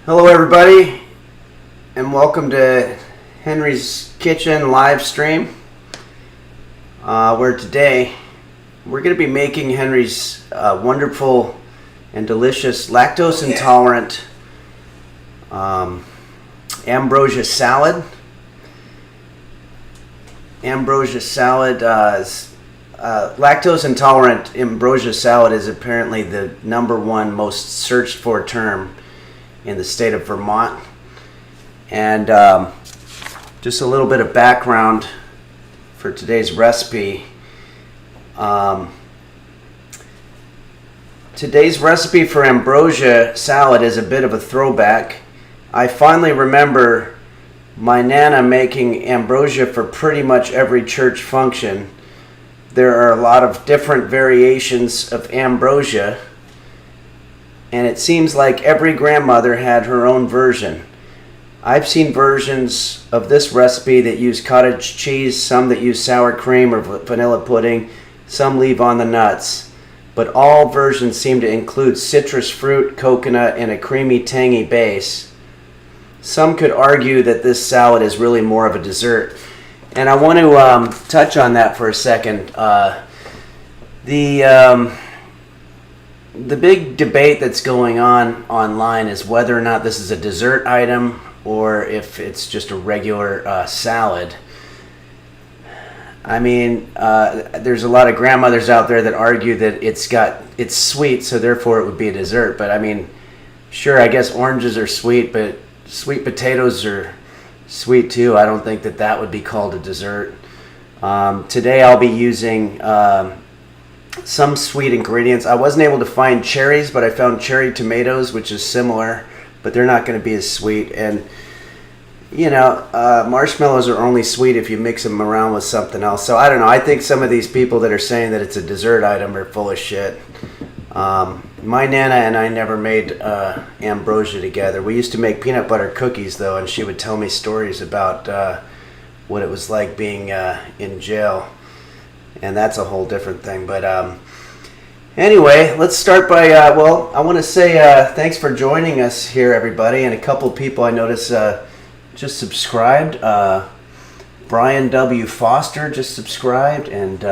Hello everybody, and welcome to Henry's Kitchen live stream, where today we're going to be making Henry's wonderful and delicious lactose intolerant Ambrosia salad. Ambrosia salad, lactose intolerant Ambrosia salad is apparently the #1 most searched for term in the state of Vermont. And just a little bit of background for today's recipe. Today's recipe for Ambrosia salad is a bit of a throwback. I finally remember my Nana making Ambrosia for pretty much every church function. There are a lot of different variations of Ambrosia, and it seems like every grandmother had her own version. I've seen versions of this recipe that use cottage cheese, some that use sour cream or vanilla pudding, some leave on the nuts. But all versions seem to include citrus fruit, coconut, and a creamy, tangy base. Some could argue that this salad is really more of a dessert. And I want to touch on that for a second. The big debate that's going on online is whether or not this is a dessert item or if it's just a regular salad. I mean, there's a lot of grandmothers out there that argue that it's sweet, so therefore it would be a dessert. But I mean, sure, I guess oranges are sweet, but sweet potatoes are sweet too. I don't think that would be called a dessert. Today I'll be using some sweet ingredients. I wasn't able to find cherries, but I found cherry tomatoes, which is similar, but they're not going to be as sweet. And you know, marshmallows are only sweet if you mix them around with something else. So I don't know. I think some of these people that are saying that it's a dessert item are full of shit. My Nana and I never made Ambrosia together. We used to make peanut butter cookies though, and she would tell me stories about what it was like being in jail. And that's a whole different thing. But anyway, let's start by, I want to say thanks for joining us here, everybody. And a couple of people I noticed just subscribed. Brian W. Foster just subscribed. And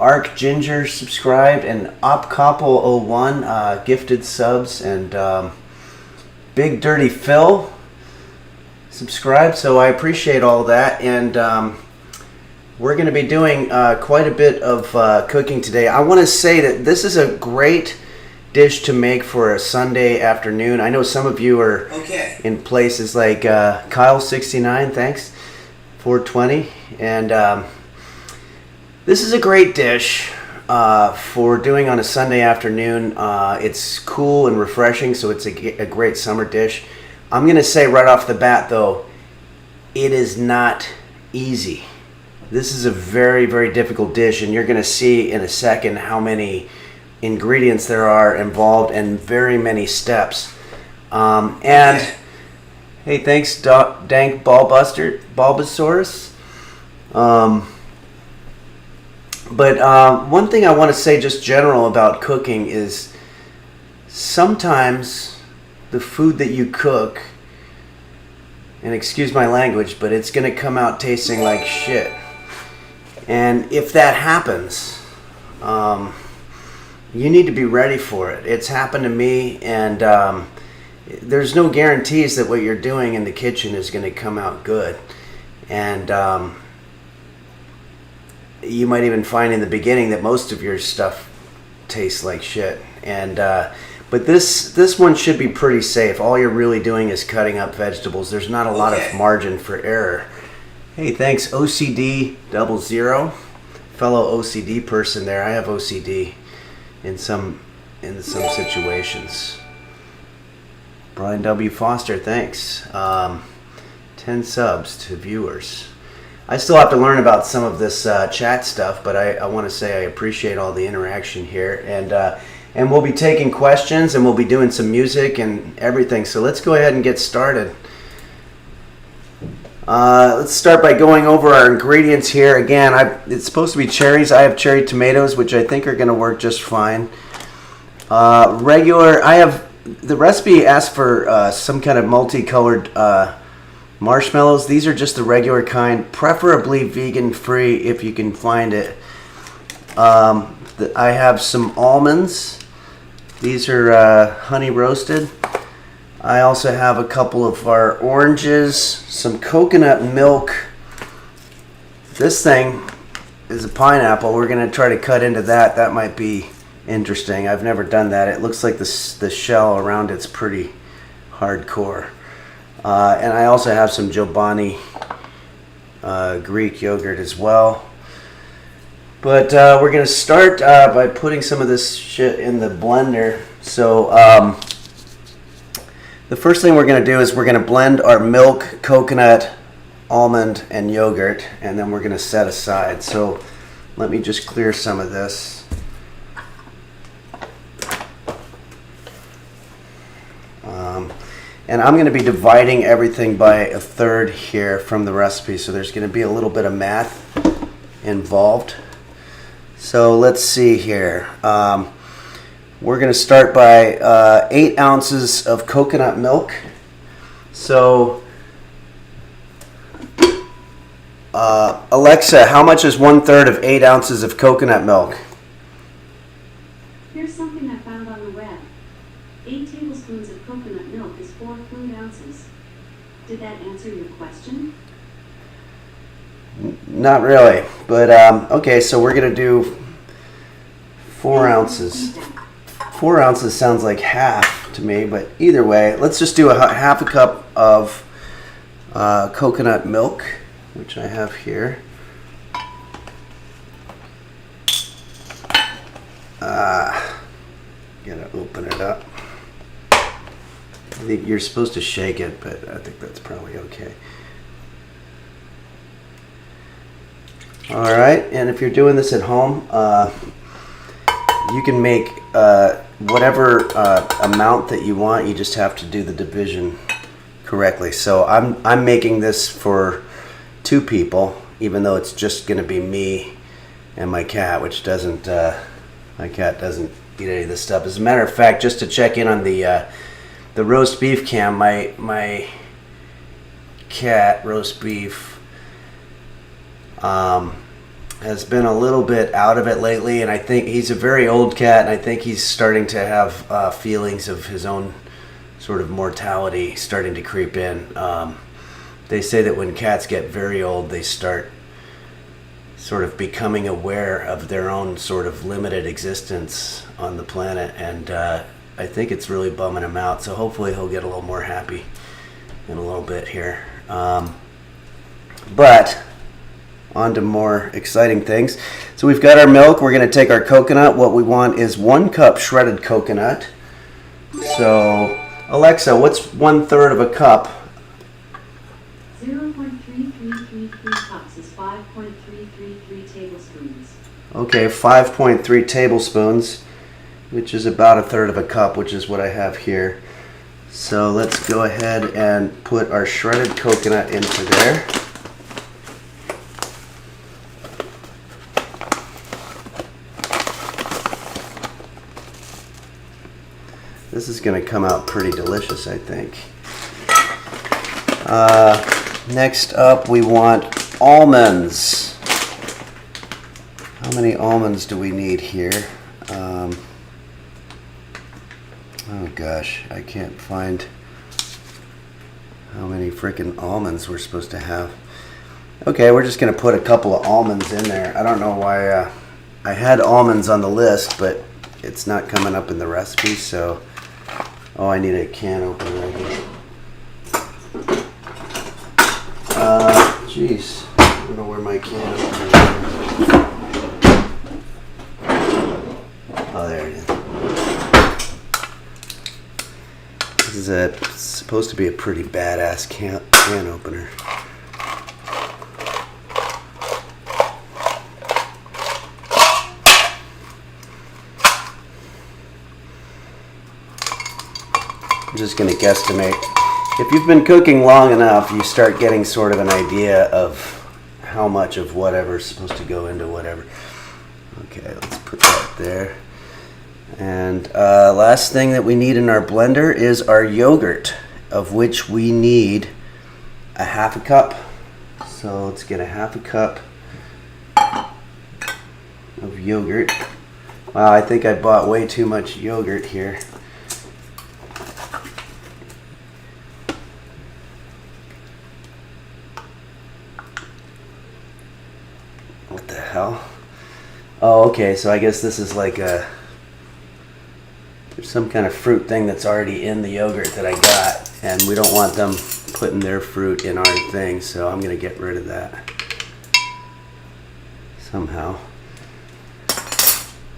Arc Ginger subscribed. And OpCopple01 gifted subs. And Big Dirty Phil subscribed. So I appreciate all that. And we're going to be doing quite a bit of cooking today. I want to say that this is a great dish to make for a Sunday afternoon. I know some of you are in places like Kyle69, thanks, 420. And this is a great dish for doing on a Sunday afternoon. It's cool and refreshing, so it's a great summer dish. I'm going to say right off the bat, though, it is not easy. This is a very, very difficult dish, and you're going to see in a second how many ingredients there are involved and very many steps. Hey, thanks, Dank Bulbasaurus. But one thing I want to say just general about cooking is sometimes the food that you cook, and excuse my language, but it's going to come out tasting like shit. And if that happens, you need to be ready for it. It's happened to me, and there's no guarantees that what you're doing in the kitchen is going to come out good. And you might even find in the beginning that most of your stuff tastes like shit. And but this one should be pretty safe. All you're really doing is cutting up vegetables. There's not a lot of margin for error. Hey, thanks, OCD00, fellow OCD person there. I have OCD in some situations. Brian W. Foster, thanks. 10 subs to viewers. I still have to learn about some of this chat stuff, but I want to say I appreciate all the interaction here. And we'll be taking questions, and we'll be doing some music and everything. So let's go ahead and get started. Let's start by going over our ingredients here. Again, it's supposed to be cherries. I have cherry tomatoes, which I think are going to work just fine. I have the recipe asks for some kind of multicolored marshmallows. These are just the regular kind, preferably vegan-free if you can find it. I have some almonds. These are honey roasted. I also have a couple of our oranges, some coconut milk. This thing is a pineapple. We're going to try to cut into that. That might be interesting. I've never done that. It looks like the shell around it's pretty hardcore. And I also have some Chobani Greek yogurt as well. But we're going to start by putting some of this shit in the blender. So the first thing we're going to do is we're going to blend our milk, coconut, almond, and yogurt, and then we're going to set aside. So let me just clear some of this. And I'm going to be dividing everything by a third here from the recipe, so there's going to be a little bit of math involved. So let's see here. We're going to start by 8 ounces of coconut milk. So, Alexa, how much is 1/3 of 8 ounces of coconut milk? Here's something I found on the web. 8 tablespoons of coconut milk is 4 fluid ounces. Did that answer your question? Not really, but okay, so we're going to do 4 ounces. 4 ounces sounds like half to me, but either way, let's just do a half a cup of coconut milk, which I have here. Gotta open it up. I think you're supposed to shake it, but I think that's probably okay. All right, and if you're doing this at home, you can make whatever amount that you want. You just have to do the division correctly. So I'm making this for 2 people, even though it's just going to be me and my cat, which doesn't. My cat doesn't eat any of this stuff. As a matter of fact, just to check in on the roast beef cam, my cat roast beef has been a little bit out of it lately, and I think he's a very old cat, and I think he's starting to have feelings of his own sort of mortality starting to creep in. They say that when cats get very old, they start sort of becoming aware of their own sort of limited existence on the planet, and I think it's really bumming him out, so hopefully he'll get a little more happy in a little bit here. But on to more exciting things. So we've got our milk. We're going to take our coconut. What we want is 1 cup shredded coconut. So Alexa, what's 1/3 of a cup? 0.3333 cups is 5.333 tablespoons. Okay, 5.3 tablespoons, which is about 1/3 of a cup, which is what I have here. So let's go ahead and put our shredded coconut into there. This is going to come out pretty delicious, I think. Next up, we want almonds. How many almonds do we need here? Oh gosh, I can't find how many freaking almonds we're supposed to have. Okay, we're just going to put a couple of almonds in there. I don't know why I had almonds on the list, but it's not coming up in the recipe, so... Oh, I need a can opener right here. Jeez. I don't know where my can opener is. Oh, there it is. This is supposed to be a pretty badass can opener. I'm just going to guesstimate. If you've been cooking long enough, you start getting sort of an idea of how much of whatever is supposed to go into whatever. Okay, let's put that there. And last thing that we need in our blender is our yogurt, of which we need a half a cup. So let's get a half a cup of yogurt. Wow, I think I bought way too much yogurt here. What the hell? Oh, okay, so I guess this is like there's some kind of fruit thing that's already in the yogurt that I got, and we don't want them putting their fruit in our thing, so I'm gonna get rid of that somehow.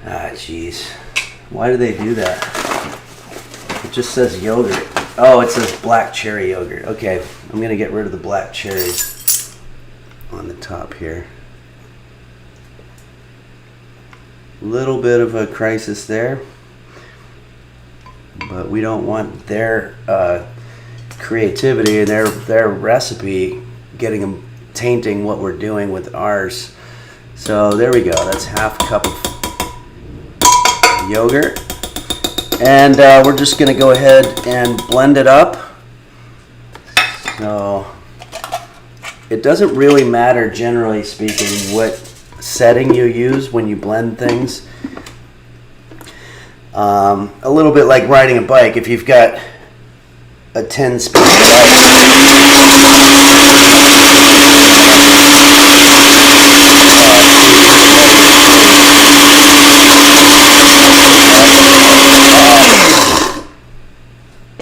Ah, jeez. Why do they do that? It just says yogurt. Oh, it says black cherry yogurt. Okay, I'm gonna get rid of the black cherries on the top here. Little bit of a crisis there, but we don't want their creativity and their recipe getting them tainting what we're doing with ours. So there we go. That's half a cup of yogurt, and we're just going to go ahead and blend it up. So it doesn't really matter, generally speaking, what setting you use when you blend things. A little bit like riding a bike. If you've got a 10-speed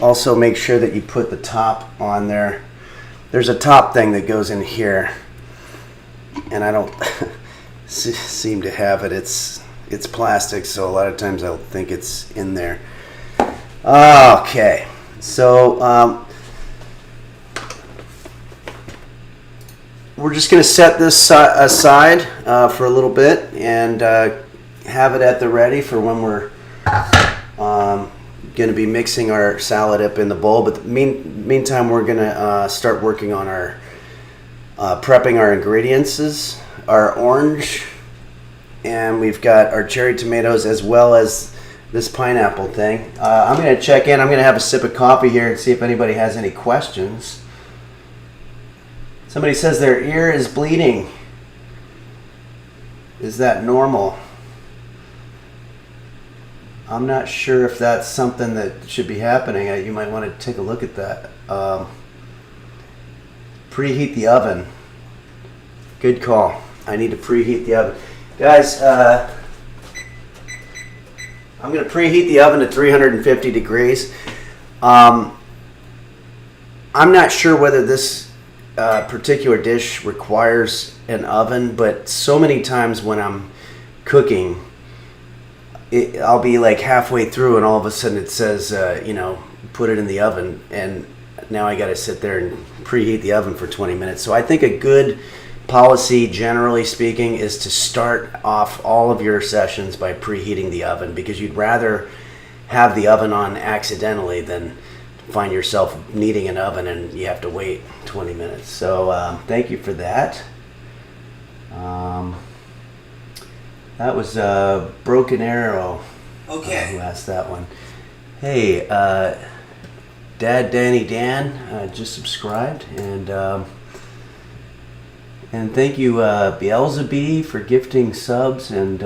also make sure that you put the top on there. There's a top thing that goes in here, and I don't seem to have it. It's plastic, so a lot of times I'll think it's in there. Okay, so we're just going to set this aside for a little bit and have it at the ready for when we're going to be mixing our salad up in the bowl. But meantime, we're going to start working on our prepping our ingredients. Our orange, and we've got our cherry tomatoes as well as this pineapple thing. I'm going to check in. I'm going to have a sip of coffee here and see if anybody has any questions. Somebody says their ear is bleeding. Is that normal? I'm not sure if that's something that should be happening. You might want to take a look at that. Preheat the oven. Good call. I need to preheat the oven. Guys, I'm going to preheat the oven to 350 degrees. I'm not sure whether this particular dish requires an oven, but so many times when I'm cooking, I'll be like halfway through and all of a sudden it says, put it in the oven, and now I got to sit there and preheat the oven for 20 minutes. So I think a good policy, generally speaking, is to start off all of your sessions by preheating the oven, because you'd rather have the oven on accidentally than find yourself needing an oven and you have to wait 20 minutes. So thank you for that. That was Broken Arrow. Okay. Who asked that one? Hey, Dad Danny Dan just subscribed, and thank you, Beelzebub, for gifting subs, and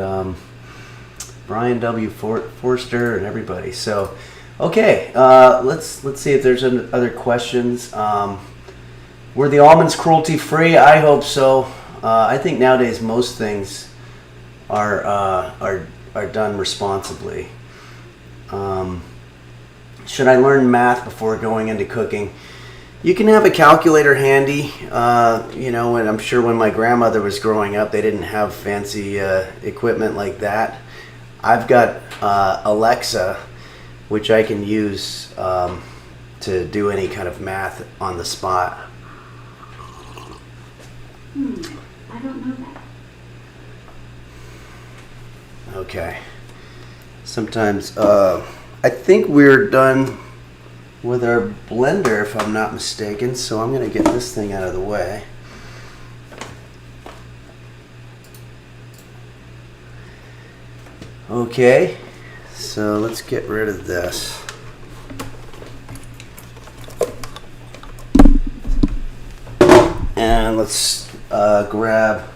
Brian W. Forster, and everybody. So, okay, let's see if there's other questions. Were the almonds cruelty free? I hope so. I think nowadays most things are done responsibly. Should I learn math before going into cooking? You can have a calculator handy, and I'm sure when my grandmother was growing up, they didn't have fancy equipment like that. I've got Alexa, which I can use to do any kind of math on the spot. I don't know that. Okay. Sometimes, I think we're done with our blender, if I'm not mistaken, so I'm going to get this thing out of the way. Okay, So let's get rid of this. And let's grab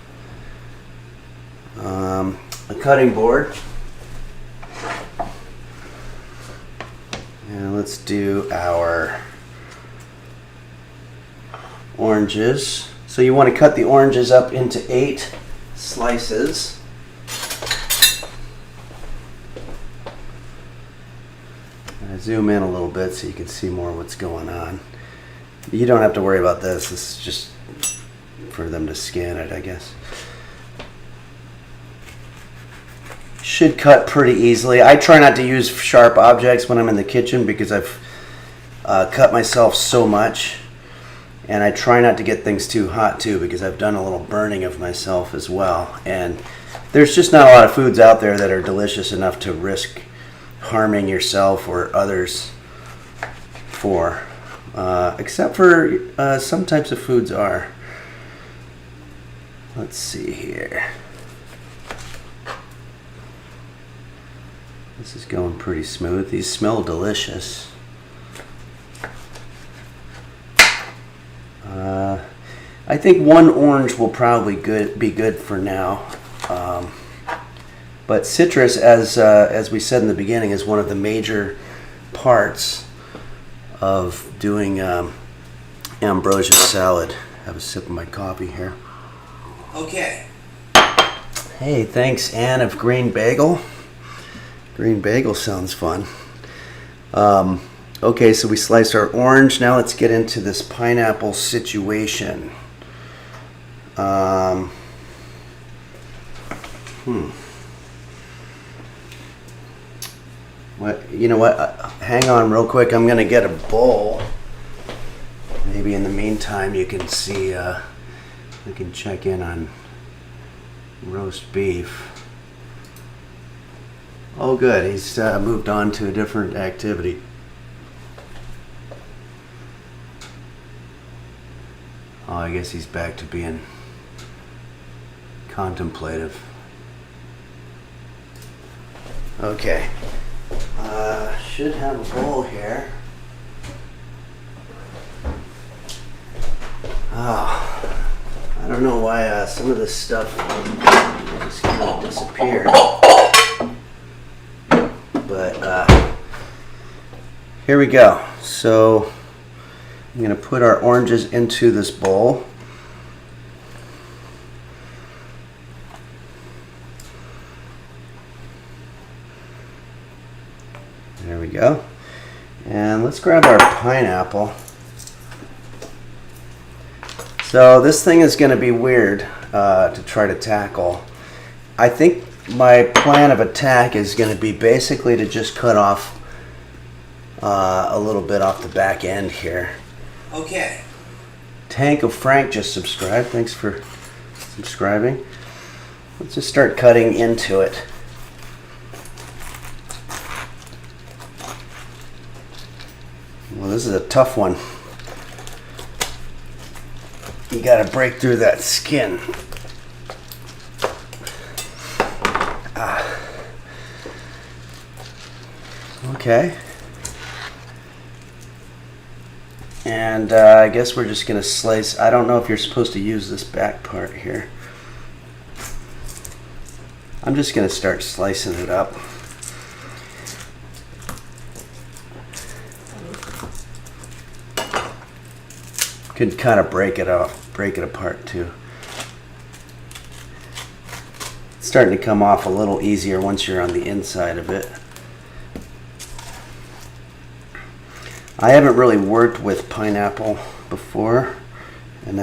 a cutting board. And let's do our oranges. So you want to cut the oranges up into 8 slices. I zoom in a little bit so you can see more what's going on. You don't have to worry about this. This is just for them to scan it, I guess. Should cut pretty easily. I try not to use sharp objects when I'm in the kitchen because I've cut myself so much. And I try not to get things too hot too because I've done a little burning of myself as well. And there's just not a lot of foods out there that are delicious enough to risk harming yourself or others for. Except for some types of foods are. Let's see here. This is going pretty smooth. These smell delicious. I think 1 orange will probably be good for now. But citrus, as we said in the beginning, is one of the major parts of doing ambrosia salad. Have a sip of my coffee here. Okay. Hey, thanks, Anne of Green Bagel. Green Bagel sounds fun. Okay, so we sliced our orange. Now let's get into this pineapple situation. You know what? Hang on real quick. I'm gonna get a bowl. Maybe in the meantime you can see. We can check in on roast beef. Oh, good. He's moved on to a different activity. Oh, I guess he's back to being contemplative. Okay. Should have a bowl here. Oh, I don't know why some of this stuff just kind of disappeared. But here we go. So I'm going to put our oranges into this bowl. There we go. And let's grab our pineapple. So this thing is going to be weird to try to tackle. I think my plan of attack is going to be basically to just cut off a little bit off the back end here. Okay. Tank of Frank just subscribed. Thanks for subscribing. Let's just start cutting into it. Well, this is a tough one. You got to break through that skin. Okay. And I guess we're just going to slice. I don't know if you're supposed to use this back part here. I'm just going to start slicing it up. Could kind of break it apart too. It's starting to come off a little easier once you're on the inside of it. I haven't really worked with pineapple before, and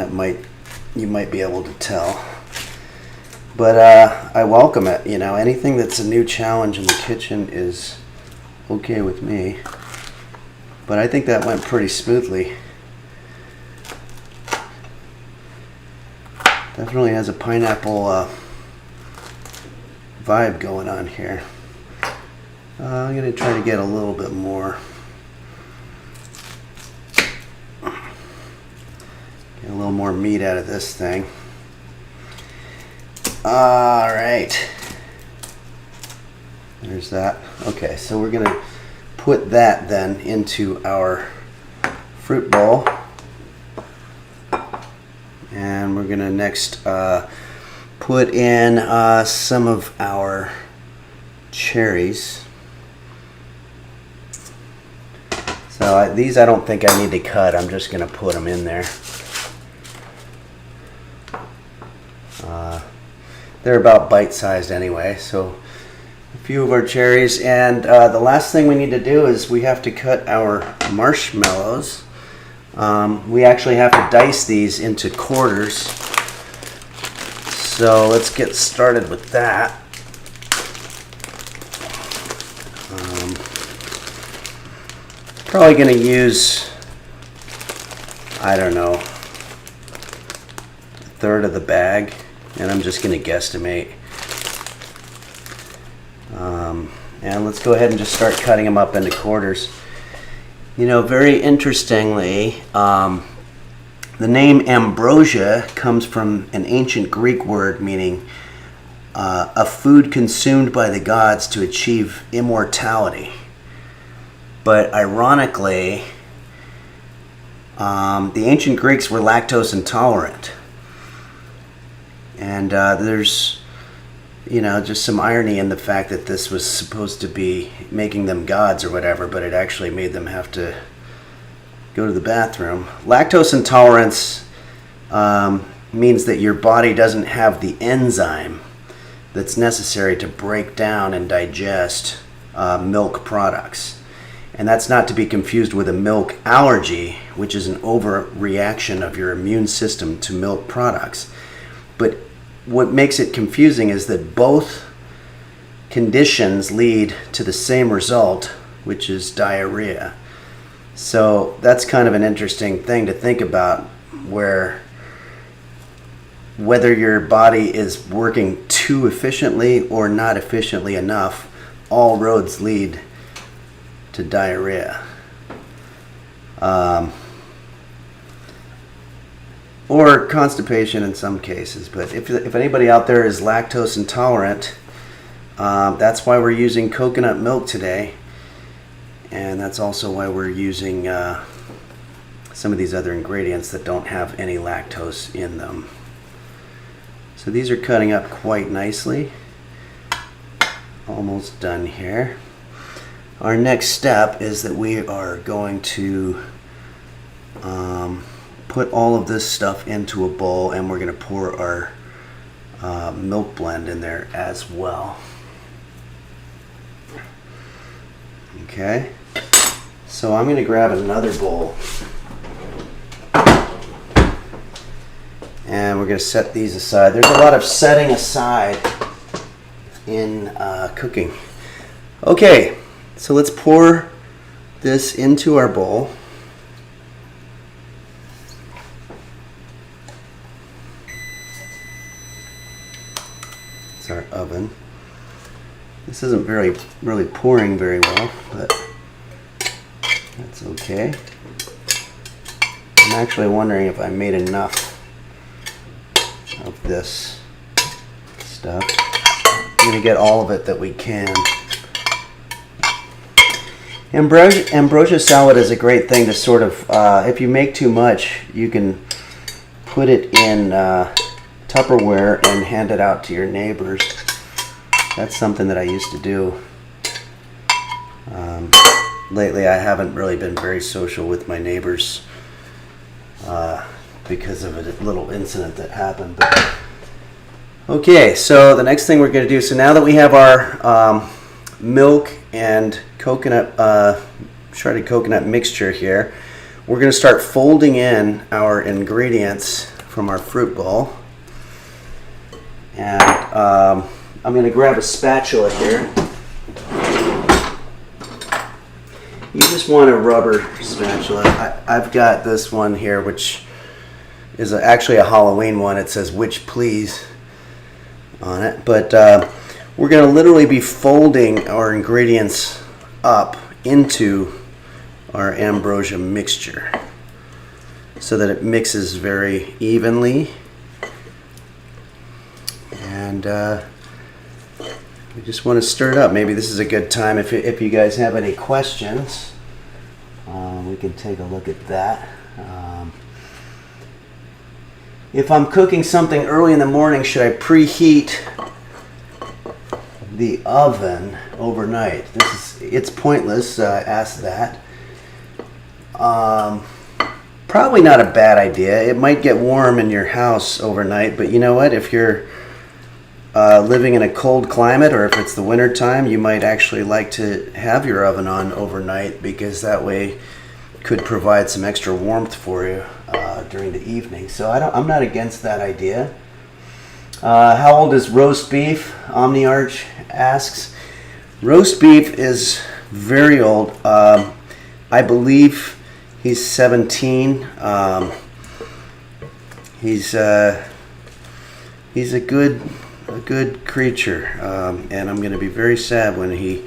you might be able to tell. But I welcome it. You know, anything that's a new challenge in the kitchen is okay with me. But I think that went pretty smoothly. Definitely has a pineapple vibe going on here. I'm going to try to get a little bit more. Get a little more meat out of this thing. All right. There's that. Okay, so we're gonna put that then into our fruit bowl. And we're gonna next put in some of our cherries. So these I don't think I need to cut. I'm just gonna put them in there. They're about bite-sized anyway, so a few of our cherries. And the last thing we need to do is we have to cut our marshmallows. We actually have to dice these into quarters. So let's get started with that. Probably going to use, I don't know, a third of the bag, and I'm just going to guesstimate. And let's go ahead and just start cutting them up into quarters. You know, very interestingly, the name Ambrosia comes from an ancient Greek word meaning a food consumed by the gods to achieve immortality. But ironically, the ancient Greeks were lactose intolerant. And there's, you know, just some irony in the fact that this was supposed to be making them gods or whatever, but it actually made them have to go to the bathroom. Lactose intolerance means that your body doesn't have the enzyme that's necessary to break down and digest milk products. And that's not to be confused with a milk allergy, which is an overreaction of your immune system to milk products. But what makes it confusing is that both conditions lead to the same result, which is diarrhea. So that's kind of an interesting thing to think about, where whether your body is working too efficiently or not efficiently enough, all roads lead to diarrhea. Or constipation in some cases. But if anybody out there is lactose intolerant, that's why we're using coconut milk today. And that's also why we're using some of these other ingredients that don't have any lactose in them. So these are cutting up quite nicely. Almost done here. Our next step is that we are going to put all of this stuff into a bowl, and we're going to pour our milk blend in there as well. Okay, so I'm going to grab another bowl, and we're going to set these aside. There's a lot of setting aside in cooking. Okay, so let's pour this into our bowl. It's our oven. This isn't really pouring very well, but that's okay. I'm actually wondering if I made enough of this stuff. I'm going to get all of it that we can. Ambrosia salad is a great thing to sort of, if you make too much, you can put it in Tupperware and hand it out to your neighbors. That's something that I used to do. Lately I haven't really been very social with my neighbors because of a little incident that happened. But okay, so the next thing we're going to do, so now that we have our milk and coconut, shredded coconut mixture here, we're going to start folding in our ingredients from our fruit bowl. And I'm going to grab a spatula here. You just want a rubber spatula. I've got this one here, which is actually a Halloween one. It says "Witch Please" on it. But we're going to literally be folding our ingredients up into our ambrosia mixture so that it mixes very evenly. And We just want to stir it up. Maybe this is a good time if you guys have any questions. We can take a look at that. If I'm cooking something early in the morning, should I preheat the oven overnight? It's pointless. Ask that. Probably not a bad idea. It might get warm in your house overnight, but you know what? If you're living in a cold climate, or if it's the winter time, you might actually like to have your oven on overnight, because that way could provide some extra warmth for you during the evening. So I'm not against that idea. How old is roast beef? OmniArch asks. Roast beef is very old. I believe he's 17. He's a good creature, and I'm going to be very sad when he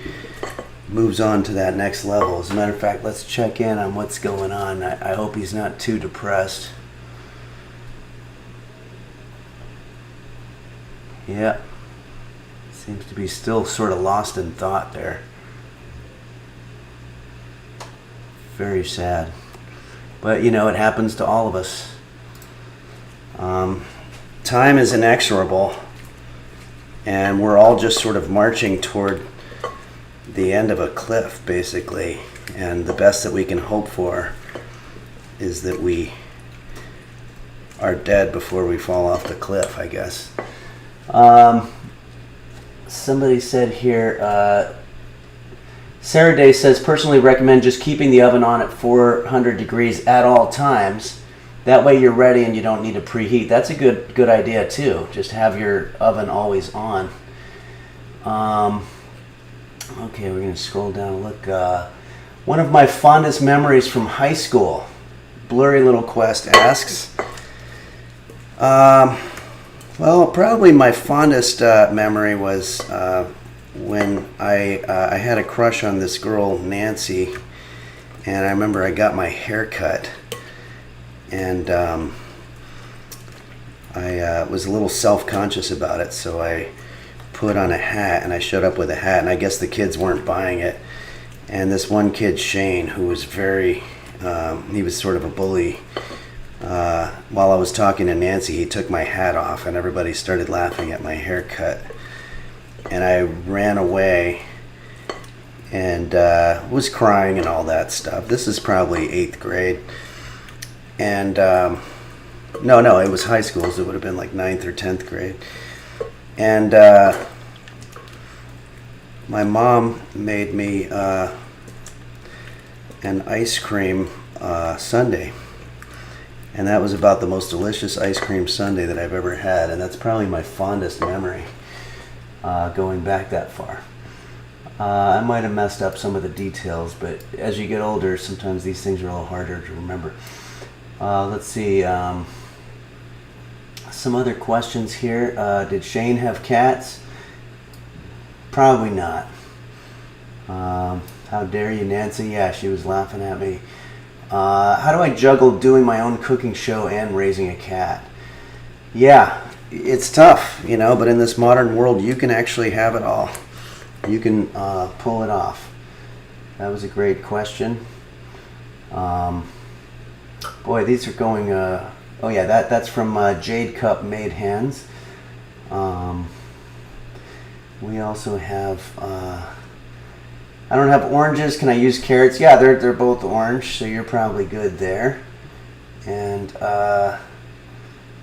moves on to that next level. As a matter of fact, let's check in on what's going on. I hope he's not too depressed. Yeah, seems to be still sort of lost in thought there. Very sad, but you know, it happens to all of us. Time is inexorable, and we're all just sort of marching toward the end of a cliff, basically, and the best that we can hope for is that we are dead before we fall off the cliff, I guess. Somebody said here, Sarah Day says, personally recommend just keeping the oven on at 400 degrees at all times. That way you're ready and you don't need to preheat. That's a good idea too. Just have your oven always on. Okay, we're going to scroll down and look. One of my fondest memories from high school, Blurry Little Quest asks. Well, probably my fondest memory was when I had a crush on this girl, Nancy, and I remember I got my hair cut, and I was a little self-conscious about it, so I put on a hat, and I showed up with a hat, and I guess the kids weren't buying it. And this one kid, Shane, who was he was sort of a bully. While I was talking to Nancy, he took my hat off, and everybody started laughing at my haircut. And I ran away and was crying and all that stuff. This is probably 8th grade. And no, it was high school, so it would have been like 9th or 10th grade. And my mom made me an ice cream sundae. And that was about the most delicious ice cream sundae that I've ever had. And that's probably my fondest memory going back that far. I might have messed up some of the details, but as you get older, sometimes these things are a little harder to remember. Let's see. Some other questions here. Did Shane have cats? Probably not. How dare you, Nancy? Yeah, she was laughing at me. How do I juggle doing my own cooking show and raising a cat? Yeah, it's tough, you know, but in this modern world, you can actually have it all. You can pull it off. That was a great question. Boy, these are going... oh yeah, that's from Jade Cup Made Hands. We also have... I don't have oranges. Can I use carrots? Yeah, they're both orange, so you're probably good there. And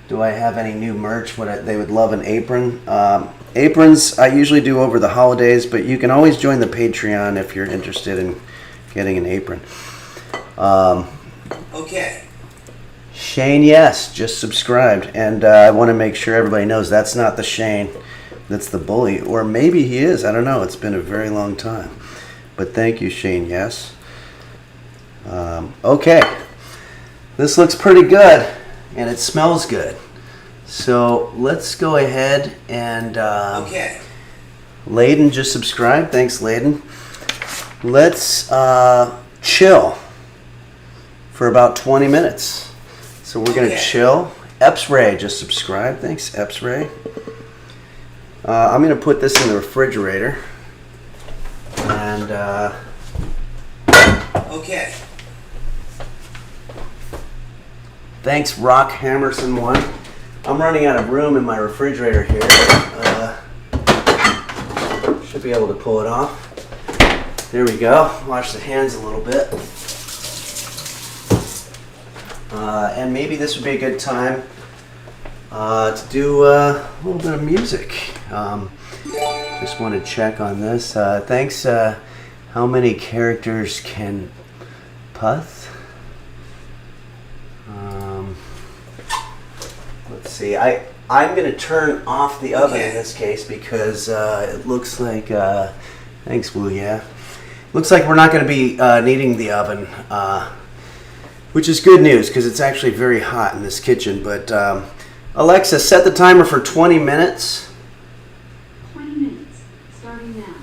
do I have any new merch? They would love an apron. Aprons I usually do over the holidays, but you can always join the Patreon if you're interested in getting an apron. Okay. Shane, yes, just subscribed. And I want to make sure everybody knows that's not the Shane. That's the bully. Or maybe he is. I don't know. It's been a very long time. But thank you, Shane, yes. Okay. This looks pretty good, and it smells good. So let's go ahead and... okay. Layden just subscribed. Thanks, Layden. Let's chill for about 20 minutes. So we're going to chill. Eps Ray just subscribed. Thanks, Eps Ray. I'm going to put this in the refrigerator. And, okay. Thanks, Rock Hammerson 1. I'm running out of room in my refrigerator here. Should be able to pull it off. There we go. Wash the hands a little bit. And maybe this would be a good time to do a little bit of music. Just want to check on this. Thanks. How many characters can Puth? Let's see. I'm going to turn off the oven in this case because it looks like. Thanks, Woo. Yeah. Looks like we're not going to be needing the oven, which is good news because it's actually very hot in this kitchen. But Alexa, set the timer for 20 minutes. 20 minutes, starting now.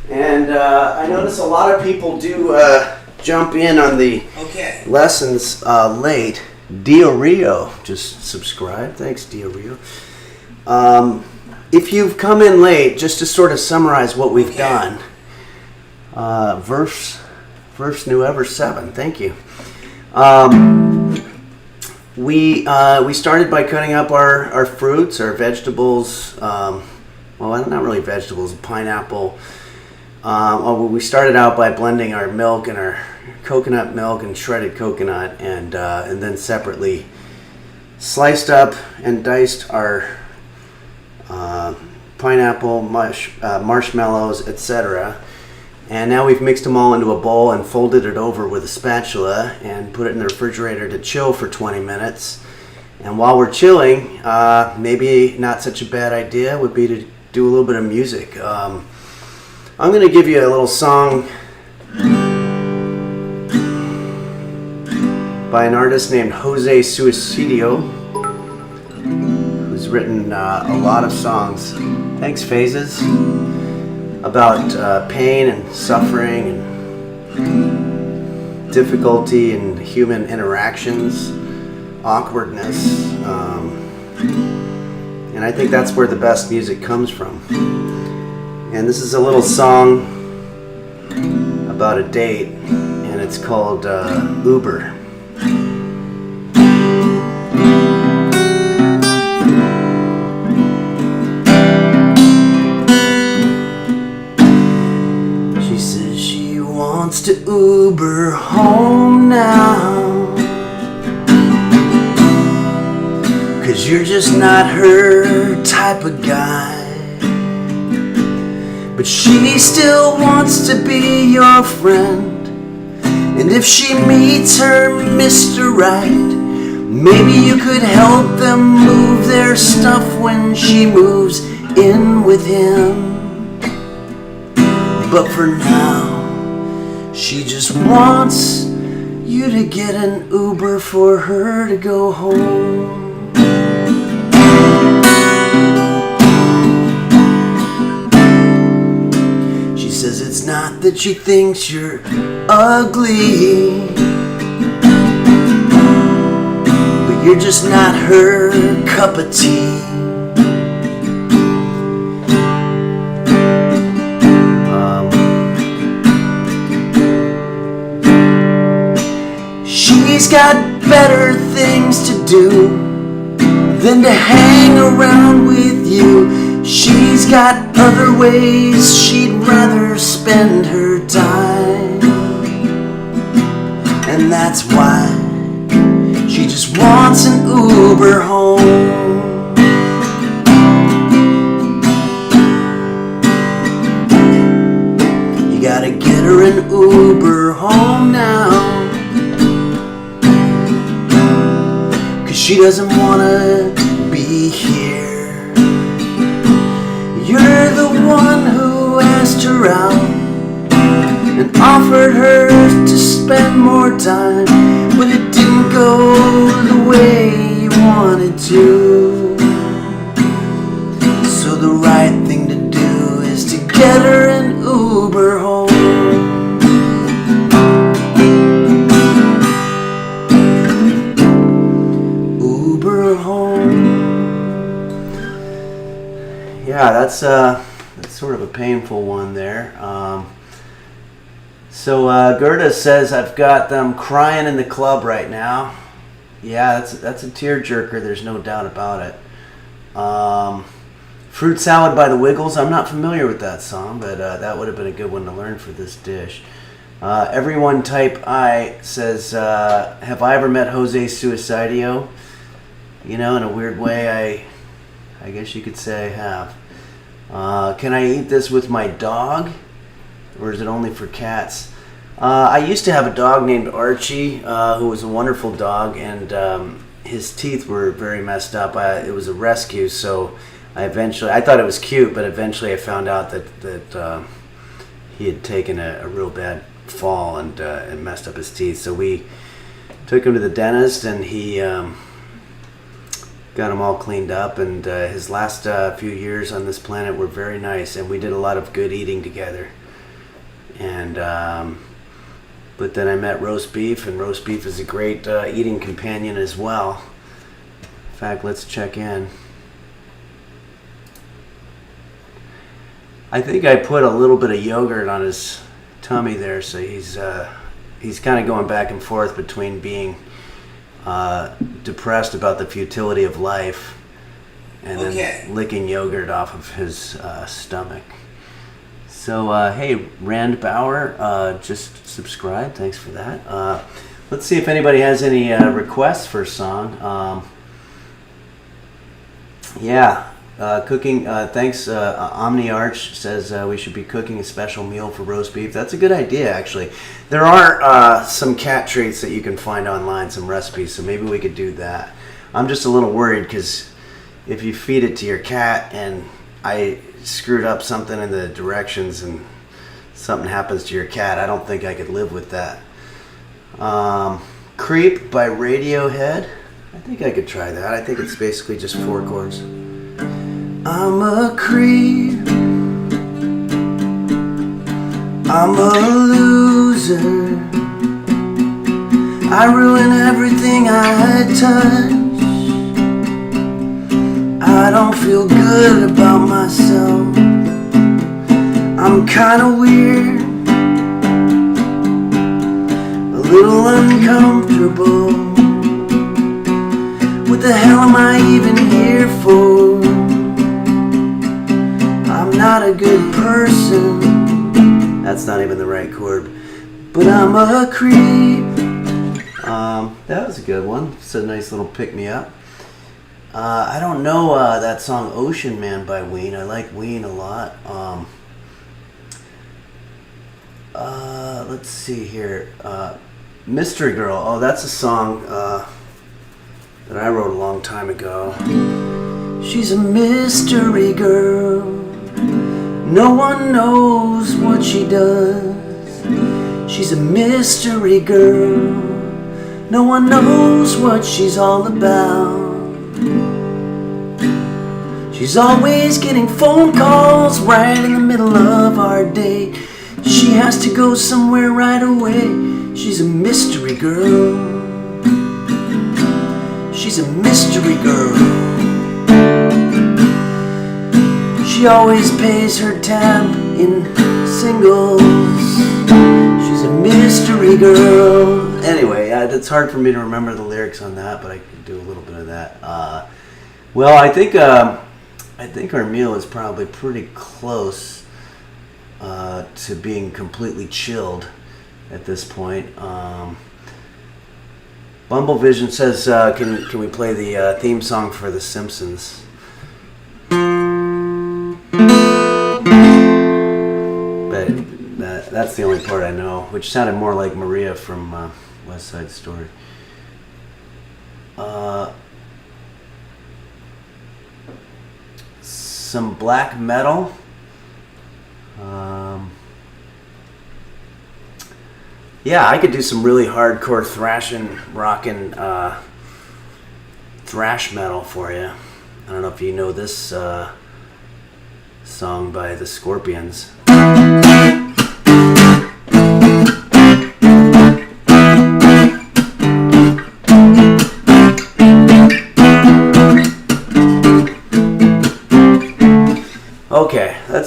And I notice a lot of people do jump in on the lessons late. Dio Rio just subscribed. Thanks, Dio Rio. If you've come in late, just to sort of summarize what we've done. Verse new ever 7. Thank you. We started by cutting up our fruits, our vegetables. Well, not really vegetables. Pineapple. We started out by blending our milk and our coconut milk and shredded coconut, and then separately sliced up and diced our pineapple, marshmallows, etc. And now we've mixed them all into a bowl and folded it over with a spatula and put it in the refrigerator to chill for 20 minutes. And while we're chilling, maybe not such a bad idea would be to do a little bit of music. I'm going to give you a little song by an artist named Jose Suicidio, who's written a lot of songs. Thanks, Phases. About pain and suffering and difficulty in human interactions, awkwardness, and I think that's where the best music comes from. And this is a little song about a date, and it's called Uber. Wants to Uber home now, 'cause you're just not her type of guy. But she still wants to be your friend, and if she meets her Mr. Right, maybe you could help them move their stuff when she moves in with him. But for now, she just wants you to get an Uber for her to go home. She says it's not that she thinks you're ugly, but you're just not her cup of tea. She's got better things to do than to hang around with you. She's got other ways she'd rather spend her time. And that's why she just wants an Uber home. You gotta get her an Uber home now. She doesn't wanna be here. You're the one who asked her out and offered her to spend more time, but it didn't go the way you wanted to. So the right thing to do is to get her an Uber home. that's sort of a painful one there. So Gerda says, I've got them crying in the club right now. Yeah, that's a tearjerker. There's no doubt about it. Fruit Salad by the Wiggles. I'm not familiar with that song, but that would have been a good one to learn for this dish. Everyone Type I says, have I ever met Jose Suicidio? You know, in a weird way, I guess you could say I have. Can I eat this with my dog? Or is it only for cats? I used to have a dog named Archie, who was a wonderful dog, and his teeth were very messed up. It was a rescue, so I thought it was cute, but eventually I found out that he had taken a real bad fall and messed up his teeth. So we took him to the dentist, and he got him all cleaned up, and his last few years on this planet were very nice, and we did a lot of good eating together. And but then I met roast beef, and roast beef is a great eating companion as well. In fact, let's check in. I think I put a little bit of yogurt on his tummy there, so he's kind of going back and forth between being depressed about the futility of life and then licking yogurt off of his stomach. So hey, Rand Bauer just subscribed. Thanks for that. Let's see if anybody has any requests for a song. Cooking. Thanks. OmniArch says we should be cooking a special meal for roast beef. That's a good idea, actually. There are some cat treats that you can find online, some recipes, so maybe we could do that. I'm just a little worried because if you feed it to your cat and I screwed up something in the directions and something happens to your cat, I don't think I could live with that. Creep by Radiohead. I think I could try that. I think it's basically just 4 chords. I'm a creep, I'm a loser, I ruin everything I touch, I don't feel good about myself, I'm kinda weird, a little uncomfortable, what the hell am I even here for? I'm not a good person. That's not even the right chord. But I'm a creep. That was a good one. It's a nice little pick-me-up. I don't know that song Ocean Man by Ween. I like Ween a lot. Let's see here. Mystery Girl. Oh, that's a song that I wrote a long time ago. She's a mystery girl. No one knows what she does. She's a mystery girl. No one knows what she's all about. She's always getting phone calls right in the middle of our date. She has to go somewhere right away. She's a mystery girl. She's a mystery girl. She always pays her tab in singles. She's a mystery girl. Anyway, it's hard for me to remember the lyrics on that, but I can do a little bit of that. Well, I think our meal is probably pretty close to being completely chilled at this point. Bumblevision says, can we play the theme song for The Simpsons? But that's the only part I know, which sounded more like Maria from West Side Story. Some black metal. Yeah, I could do some really hardcore thrashing, rockin', thrash metal for you. I don't know if you know this song by the Scorpions.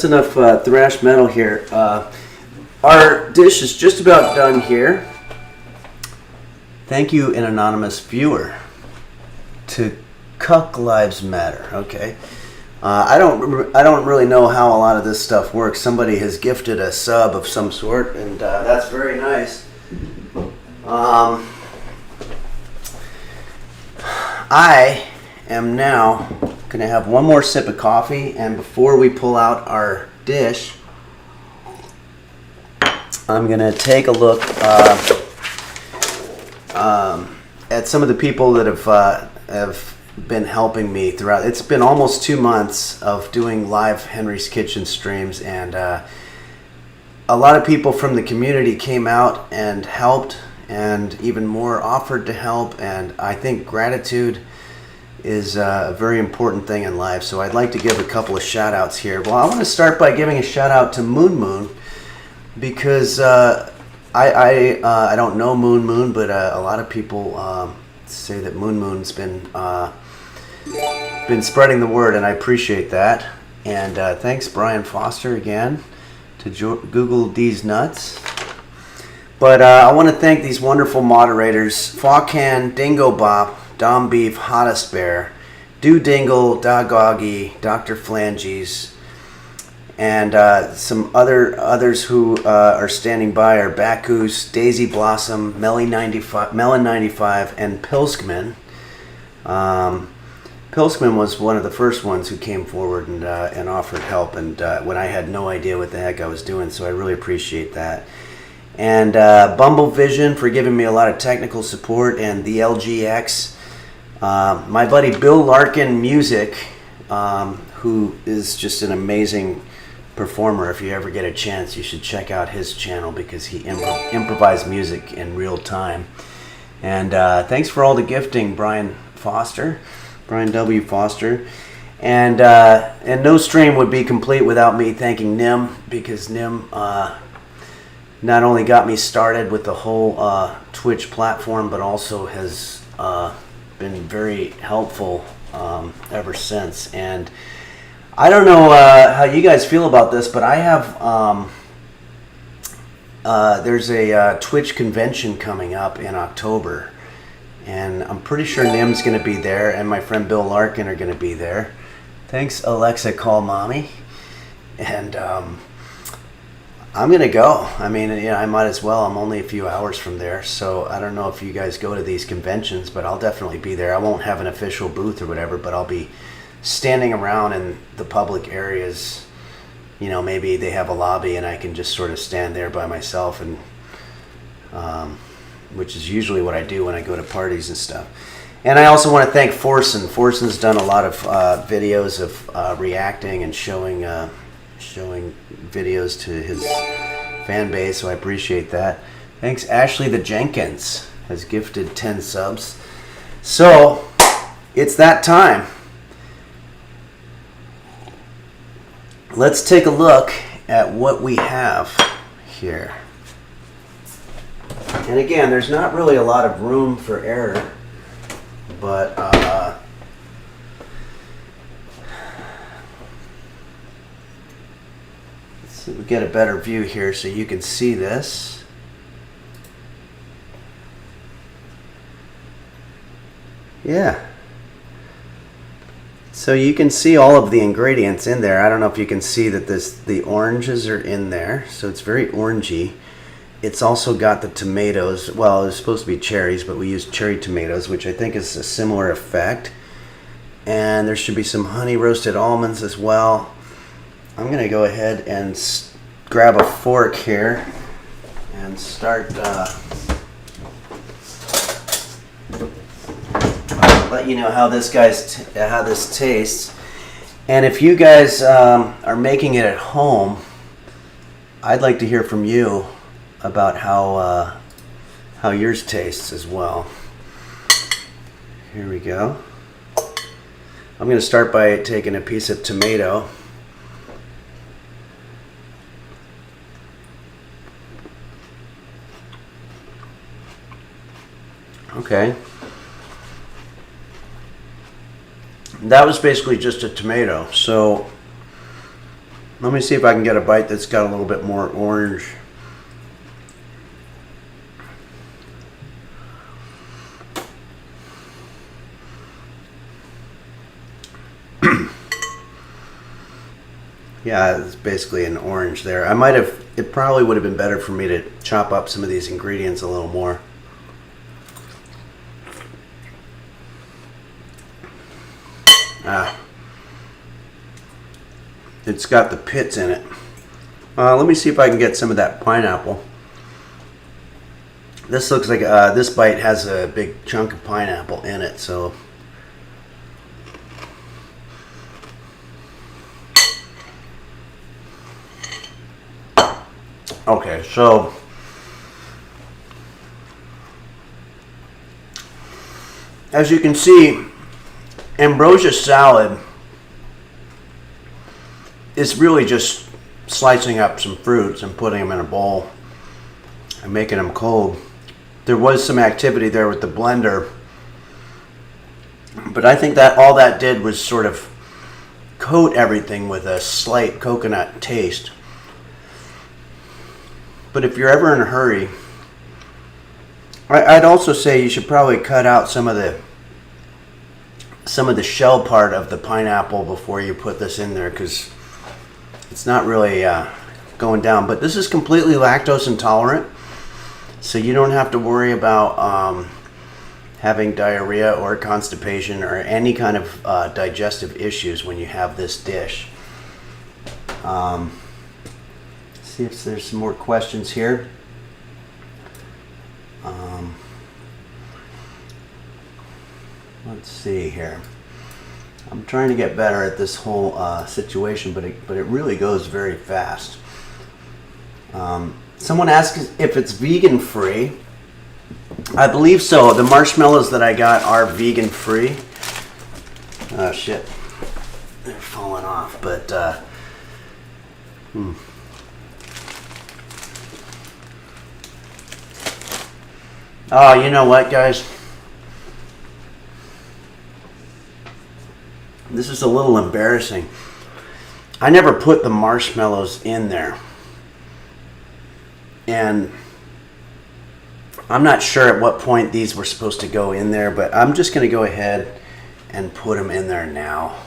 that's enough thrash metal here. Our dish is just about done here. Thank you, an anonymous viewer. To Cuck Lives Matter. Okay. I don't really know how a lot of this stuff works. Somebody has gifted a sub of some sort, and that's very nice. I am now going to have one more sip of coffee, and before we pull out our dish, I'm going to take a look at some of the people that have been helping me throughout. It's been almost 2 months of doing live Henry's Kitchen streams, and a lot of people from the community came out and helped, and even more offered to help, and I think gratitude is a very important thing in life. So I'd like to give a couple of shout outs here. Well, I want to start by giving a shout out to Moon because I don't know Moon, but a lot of people say that Moon's been spreading the word, and I appreciate that. And thanks Brian Foster again, to Google D's Nuts. But I want to thank these wonderful moderators: Fawcan, Dingo Bop, Dom Beef, Hottest Bear, Do Dingle, Dogoggy, Dr. Flanges, and some others who are standing by are Bacchus, Daisy Blossom, Melon 95, and Pilskman. Pilskman was one of the first ones who came forward and offered help, and when I had no idea what the heck I was doing, so I really appreciate that. And Bumble Vision for giving me a lot of technical support, and the LGX. My buddy Bill Larkin Music, who is just an amazing performer. If you ever get a chance, you should check out his channel because he improvised music in real time. And thanks for all the gifting, Brian W. Foster. And no stream would be complete without me thanking Nim, because Nim not only got me started with the whole Twitch platform, but also has been very helpful ever since. And I don't know how you guys feel about this, but I have there's a Twitch convention coming up in October, and I'm pretty sure Nim's going to be there, and my friend Bill Larkin are going to be there. Thanks, Alexa, call mommy. And I'm going to go. I mean, I might as well. I'm only a few hours from there, so I don't know if you guys go to these conventions, but I'll definitely be there. I won't have an official booth or whatever, but I'll be standing around in the public areas. Maybe they have a lobby and I can just sort of stand there by myself, and which is usually what I do when I go to parties and stuff. And I also want to thank Forsen. Forsen's done a lot of videos of reacting and showing videos to his fan base, so I appreciate that. Thanks. Ashley the Jenkins has gifted 10 subs. So it's that time. Let's take a look at what we have here. And again, there's not really a lot of room for error, but let's see if we get a better view here so you can see this. Yeah. So you can see all of the ingredients in there. I don't know if you can see that the oranges are in there, so it's very orangey. It's also got the tomatoes. Well, it's supposed to be cherries, but we use cherry tomatoes, which I think is a similar effect. And there should be some honey roasted almonds as well. I'm going to go ahead and grab a fork here and start let you know how this tastes. And if you guys are making it at home, I'd like to hear from you about how yours tastes as well. Here we go. I'm going to start by taking a piece of tomato. Okay. That was basically just a tomato. So Let me see if I can get a bite that's got a little bit more orange. Yeah, it's basically an orange there. It probably would have been better for me to chop up some of these ingredients a little more. It's got the pits in it. Let me see if I can get some of that pineapple. This looks like this bite has a big chunk of pineapple in it, so. Okay, so as you can see, Ambrosia salad is really just slicing up some fruits and putting them in a bowl and making them cold. There was some activity there with the blender, but I think that all that did was sort of coat everything with a slight coconut taste. But if you're ever in a hurry, I'd also say you should probably cut out some of the shell part of the pineapple before you put this in there, because it's not really going down. But this is completely lactose intolerant, so you don't have to worry about having diarrhea or constipation or any kind of digestive issues when you have this dish. See if there's some more questions here. Let's see here. I'm trying to get better at this whole situation, but it really goes very fast. Someone asked if it's vegan free. I believe so. The marshmallows that I got are vegan free. Oh shit, they're falling off, but Oh, you know what, guys? This is a little embarrassing. I never put the marshmallows in there. And I'm not sure at what point these were supposed to go in there, but I'm just going to go ahead and put them in there now.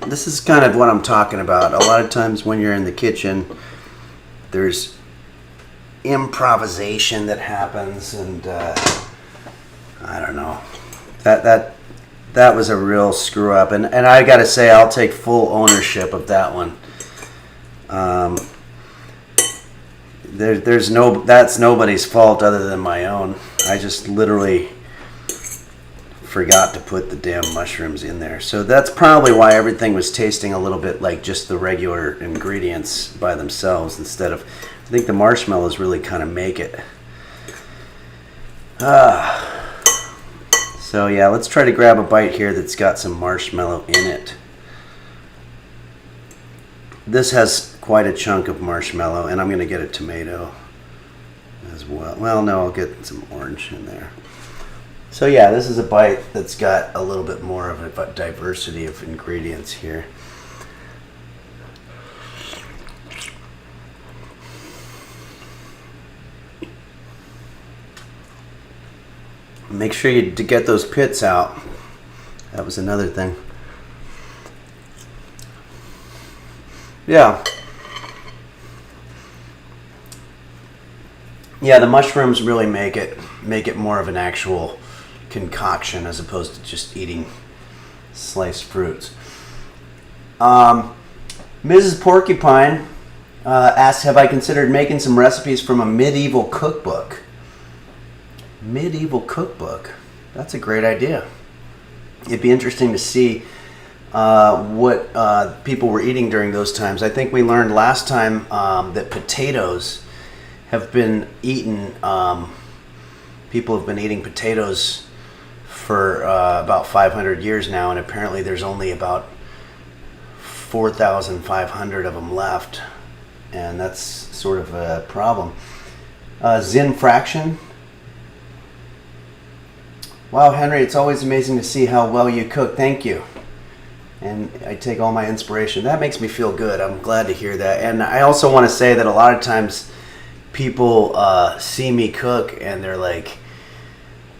This is kind of what I'm talking about. A lot of times when you're in the kitchen, there's improvisation that happens, and I don't know. That was a real screw up, and I gotta say, I'll take full ownership of that one. That's nobody's fault other than my own. I just literally forgot to put the damn mushrooms in there. So that's probably why everything was tasting a little bit like just the regular ingredients by themselves, instead of, I think the marshmallows really kind of make it. So yeah, let's try to grab a bite here that's got some marshmallow in it. This has quite a chunk of marshmallow, and I'm going to get a tomato as well. Well, no, I'll get some orange in there. So yeah, this is a bite that's got a little bit more of a diversity of ingredients here. Make sure you get those pits out. That was another thing. Yeah. Yeah, the mushrooms really make it more of an actual concoction as opposed to just eating sliced fruits. Mrs. Porcupine asks, have I considered making some recipes from a medieval cookbook? Medieval cookbook? That's a great idea. It'd be interesting to see what people were eating during those times. I think we learned last time that potatoes have been eaten. People have been eating potatoes for about 500 years now, and apparently there's only about 4,500 of them left, and that's sort of a problem. Zin fraction. Wow, Henry, it's always amazing to see how well you cook. Thank you. and I take all my inspiration. That makes me feel good. I'm glad to hear that. And I also want to say that a lot of times people see me cook and they're like,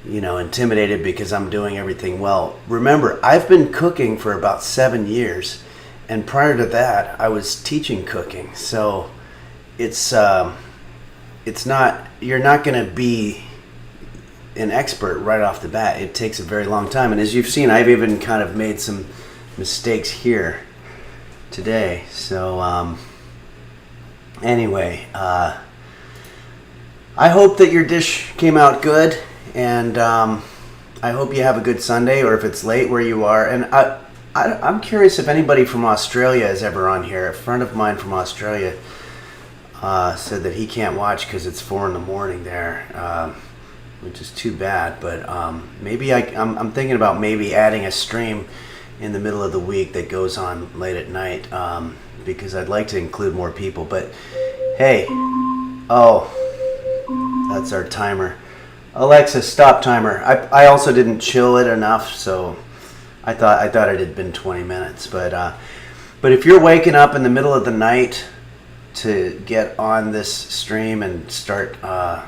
intimidated because I'm doing everything well. Remember, I've been cooking for about 7 years, and prior to that, I was teaching cooking. So it's not, you're not going to be an expert right off the bat. It takes a very long time. And as you've seen, I've even kind of made some mistakes here today. So anyway, I hope that your dish came out good, and I hope you have a good Sunday, or if it's late where you are. And I'm curious if anybody from Australia is ever on here. A friend of mine from Australia said that he can't watch because it's 4 a.m. there, which is too bad. But maybe I'm thinking about maybe adding a stream in the middle of the week that goes on late at night, because I'd like to include more people. But hey, that's our timer. Alexa, stop timer. I also didn't chill it enough, so I thought it had been 20 minutes. But if you're waking up in the middle of the night to get on this stream and start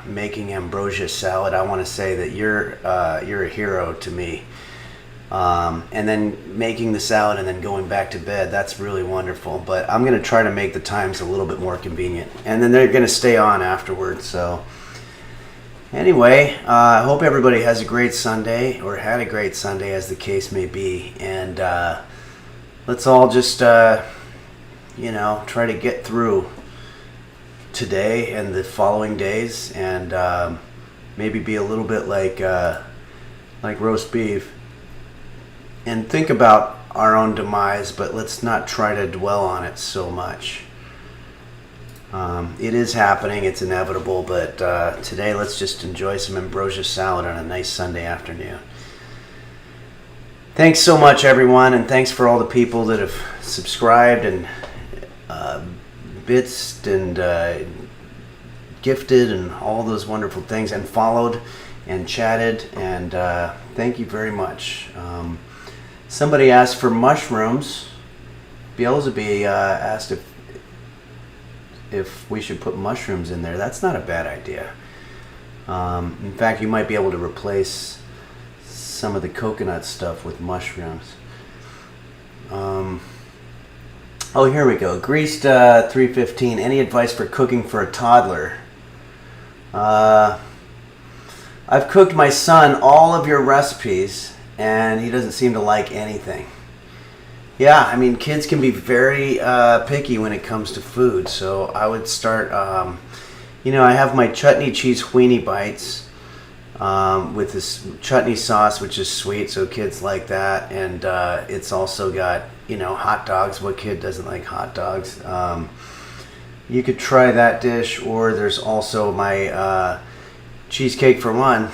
making ambrosia salad, I want to say that you're a hero to me. And then making the salad and then going back to bed, that's really wonderful. But I'm going to try to make the times a little bit more convenient. And then they're going to stay on afterwards. So anyway, I hope everybody has a great Sunday, or had a great Sunday, as the case may be. And let's all just, try to get through today and the following days, and maybe be a little bit like roast beef. And think about our own demise, but let's not try to dwell on it so much. It is happening, it's inevitable, but today let's just enjoy some ambrosia salad on a nice Sunday afternoon. Thanks so much, everyone, and thanks for all the people that have subscribed and bitsed and gifted and all those wonderful things, and followed and chatted, and thank you very much. Somebody asked for mushrooms. Beelzebub asked if we should put mushrooms in there. That's not a bad idea. In fact, you might be able to replace some of the coconut stuff with mushrooms. Here we go. Greased 315. Any advice for cooking for a toddler? I've cooked my son all of your recipes, and he doesn't seem to like anything. Yeah, I mean, kids can be very picky when it comes to food, so I would start, I have my chutney cheese weenie bites with this chutney sauce, which is sweet, so kids like that, and it's also got, hot dogs. What kid doesn't like hot dogs? You could try that dish, or there's also my cheesecake for one.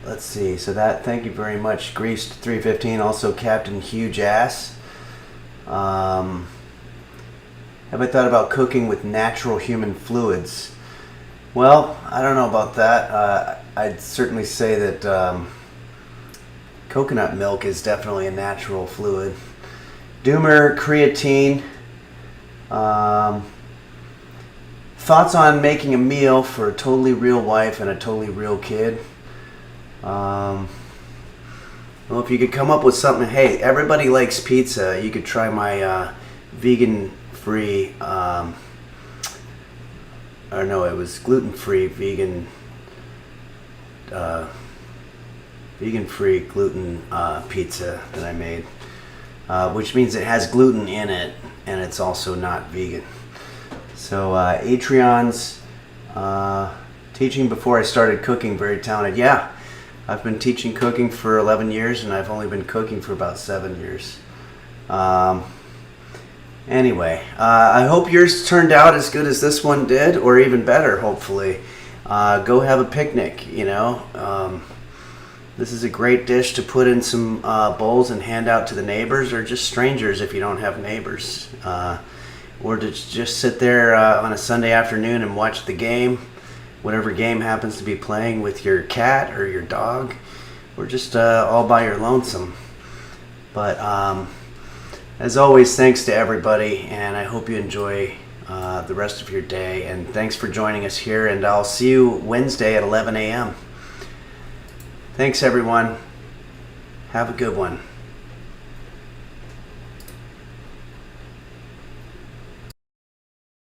Let's see, so thank you very much, Greased 315, also Captain Huge Ass. Have I thought about cooking with natural human fluids? Well, I don't know about that. I'd certainly say that coconut milk is definitely a natural fluid. Doomer, creatine. Thoughts on making a meal for a totally real wife and a totally real kid? Well, if you could come up with something, hey, everybody likes pizza. You could try my vegan-free, it was gluten-free vegan-free gluten pizza that I made, which means it has gluten in it, and it's also not vegan. So, Atreon's teaching before I started cooking, very talented. Yeah. I've been teaching cooking for 11 years, and I've only been cooking for about 7 years. Anyway, I hope yours turned out as good as this one did, or even better, hopefully. Go have a picnic, This is a great dish to put in some bowls and hand out to the neighbors, or just strangers if you don't have neighbors. Or to just sit there on a Sunday afternoon and watch the game. Whatever game happens to be playing with your cat or your dog, we're just all by your lonesome. But as always, thanks to everybody, and I hope you enjoy the rest of your day. And thanks for joining us here, and I'll see you Wednesday at 11 a.m. Thanks, everyone. Have a good one.